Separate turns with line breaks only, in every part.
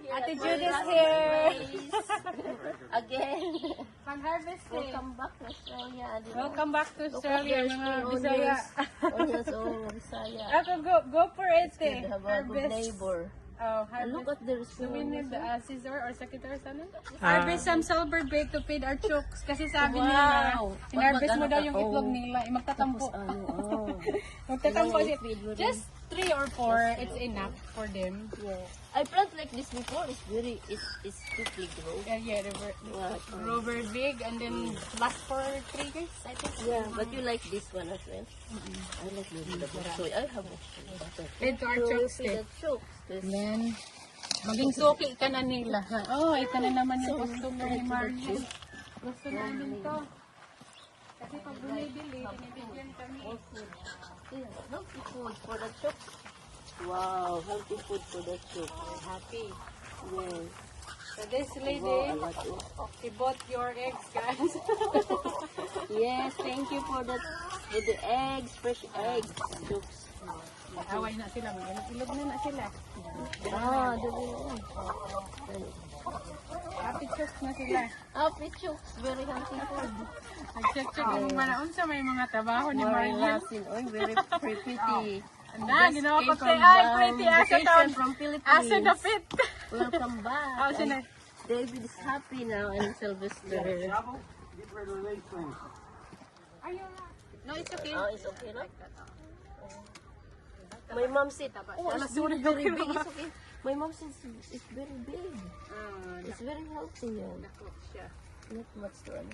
Ate Judy's here.
Again.
Pang-harvest day.
Welcome back to Australia.
Welcome back to Australia, mga Bisaya.
Onions, oh, Bisaya.
Ako, go for it, eh.
Have a good neighbor.
Oh,
Look
harvest.
at the
Do we need the
response.
scissor or secretary sana? Harvest some silver bait to feed our chooks. Kasi sabi nila,
Wow.
in-harvest mo daw yung
Oh.
itlog nila. Magtatampo.
Oh.
Magtatampo
Ano,
siya.
feed mo rin.
Just 3 or 4, it's enough for them.
Yeah. I plant like this before. It's quickly grow.
Yeah, they
Wow.
grow very big and then last for 3 years, I think.
Yeah, but you like this one as well? I like the so I have butter.
Feed to our
So
chooks,
feed
eh.
the chooks.
Then, maging suki ka na nila. Ha? Oh, ito na naman yung customer ni Marian. Gusto namin to. Kasi pag bumibili, binibigyan kami.
Yeah, healthy food for the chooks. Wow, healthy food for the chooks.
Happy.
Yeah.
So this lady,
Wow, a lot of.
she bought your eggs, guys.
Yes, thank you for the eggs, fresh eggs, chooks.
Away na sila. Ilog na sila.
Ah, dali na.
Happy chooks na sila.
Happy chooks, very healthy food.
Nag-check-check yung mga unsa may mga trabaho ni
Very
Marian.
relaxing. Oh, very pretty.
Na, ginawa ko
Came
kay
from,
ay, pretty asa
vacation
taon.
from Philippines.
Asa na fit.
Welcome back.
Oh, sila.
David is happy now and Sylvester.
No, it's okay.
Oh, it's okay na? My mom said, oh, it's very big. It's okay. My mom says it's very big. It's very healthy. Yeah. Not much to ano.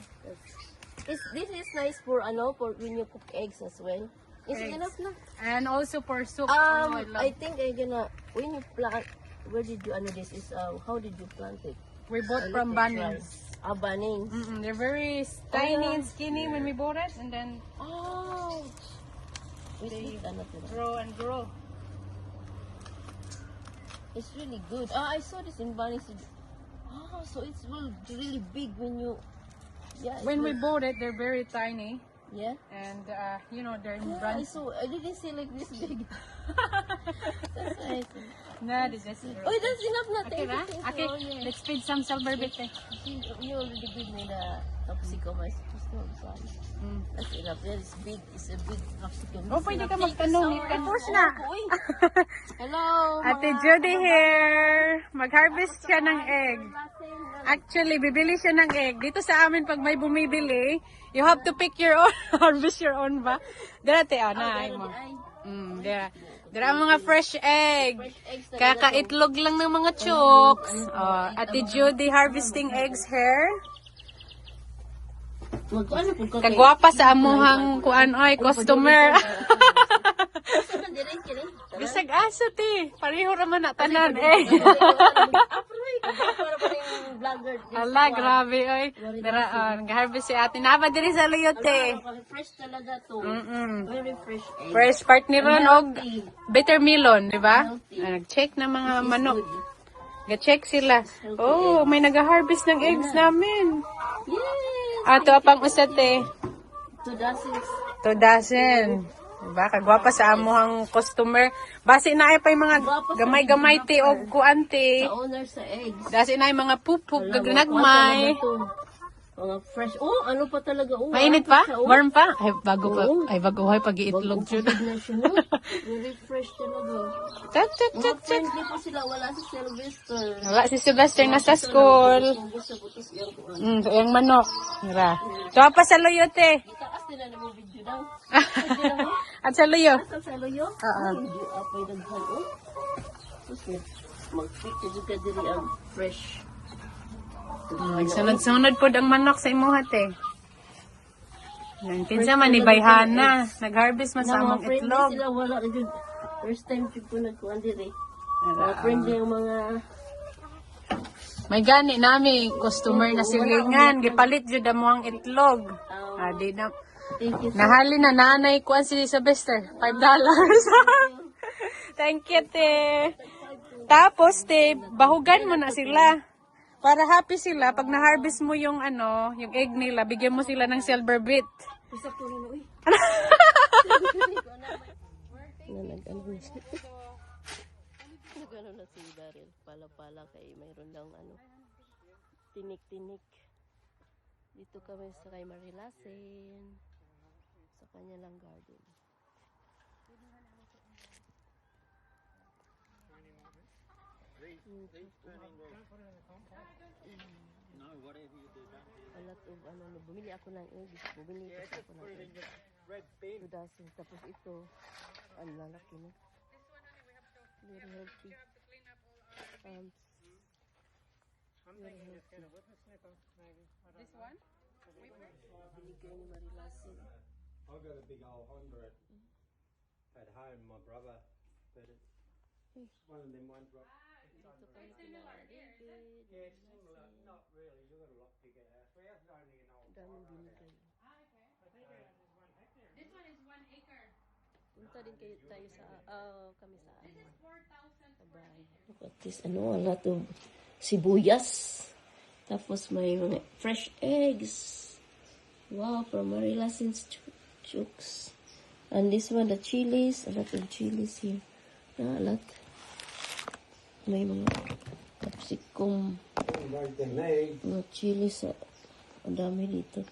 This is nice for for when you cook eggs as well. Is it
Eggs.
enough na?
And also for soup. Oh, I love.
I think I'm gonna when you plant. Where did you this is how did you plant it?
We bought
I
from
like to try.
Bunnings.
Bunnings.
They're very tiny and skinny when we bought it, and then
Oh. Wait, ano to?
grow and grow.
It's really good. I saw this in Bunnings. So it's really big when you. Yeah.
When we bought it, they're very tiny,
Yeah.
and they're in
I
branch.
saw. I didn't see like this big. That's nice.
Nah, they just grow.
Oh, that's enough na.
Okay,
Thank
na?
you, thank
Okay,
you. Oh, yeah.
let's feed some silver bit.
You already gave me the capsicum. I just know sorry. That's enough. It's big. It's a big capsicum.
Oh, pwede ka magtanong. Tapos na.
Uy. Hello.
Ate Judy here. Mag-harvest siya ng egg. Actually, bibili siya ng egg. Dito sa amin, pag may bumibili, you have to pick your own, harvest your own ba? Dati, na. Dira ang mga fresh egg. Kakaitlog lang ng mga chooks. Ate Judy harvesting eggs here. Kagwapa sa amuhang kuan oy customer. Bisag aso ti. Pareho raman na tanan eh. Ala, grabe oy. Dara ga-harvest si ate. Naba diri sa luyote.
Fresh talaga to. Very fresh egg.
Fresh part ni ron og bitter melon, di ba? Nag-check na mga manok. Ga-check sila. Oh, may nag-harvest ng eggs namin. Ato apang usate.
2 dozens.
2 dozen. Diba? Kagwapa sa amuhang customer. Basi na ay pa yung mga gamay-gamay ti o kuante.
Sa owner sa eggs.
Basi na yung mga pupup,
Wala,
gagnagmay.
mga fresh. Oh, ano pa talaga? Oh,
Mainit pa? Warm pa? Ay, bago pa. Ay, bago ay pag-iitlog siya.
na siya, no? Very fresh talaga.
Tat, tat,
Mga
tat, tat.
friendly pa sila. Wala si Sylvester.
Wala si Sylvester na sa school.
Kung gusto butos yung kuwan.
Yung manok. Mira. Tuwa pa sa loyote.
Itaas nila na may video daw.
At sa loyo.
Asa sa loyo? Hindi apay daghan. Oh. Tapos mag-pick ka juga diri ang fresh.
Sunod-sunod po ang manok sa imuhat eh. Yan, kinsa man ni Bayhana. Nag-harvest man sa among
friendly
itlog.
sila. Wala na dyan. First time ko nagkuhan diri. Mga friendly ang mga...
May gani nami customer na silingan. Gipalit jud amo ang itlog. Di na.
Thank you.
Nahali na nanay kuan si Sylvester. $5. Thank you, te. Tapos, te, bahugan mo na sila. Para happy sila, pag na-harvest mo yung yung egg nila, bigyan mo sila ng silver bit.
Isa po rin, uy. Nagano na si Daryl. Pala-pala kay mayroon lang ano. Tinik-tinik. Dito kami sa kay Marilasin. Sa kanya lang garden.
No, whatever you do, don't do
A lot of ano, bumili ako ng eggs. Bumili kasi ako ng eggs.
red bin.
2 dozen. Tapos ito, ang lalaki na.
This one only we have to,
Very healthy.
we have to clean up all our...
I'm thinking it's going to whip a snipper, maybe. I don't
This
know.
one? Whipper?
Binigay ni Marilasin.
I've got a big old Honda at home, my brother, but it's one of them ones right.
Dito kami sila David.
Yeah, it's similar. Not really. You've got a lot bigger house. We have only an old
Daming
fire
binigay.
Ah, okay.
I think ours is 1 hectare.
This one is 1 acre.
Punta din kayo tayo sa, kami sa
This is 4,000 square
bahay.
feet.
Look at this, ano, a lot of sibuyas. Tapos may mga fresh eggs. Wow, from Marilasin's chooks. And this one, the chilies. A lot of chilies here. A lot. May mga capsicum.
Right the leg.
Mga chilies. Ang dami dito.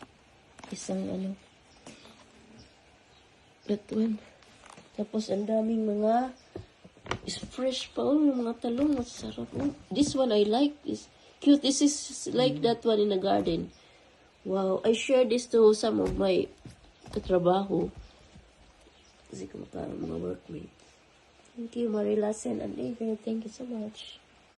Isang ano. That one. Tapos ang daming mga is fresh pa. Oh, yung mga talong. Masarap. Oh, this one I like. Is cute. This is like that one in the garden. Wow. I shared this to some of my katrabaho. Kasi kumakain mga workmates. Thank you, Marilasin and David. Thank you so much.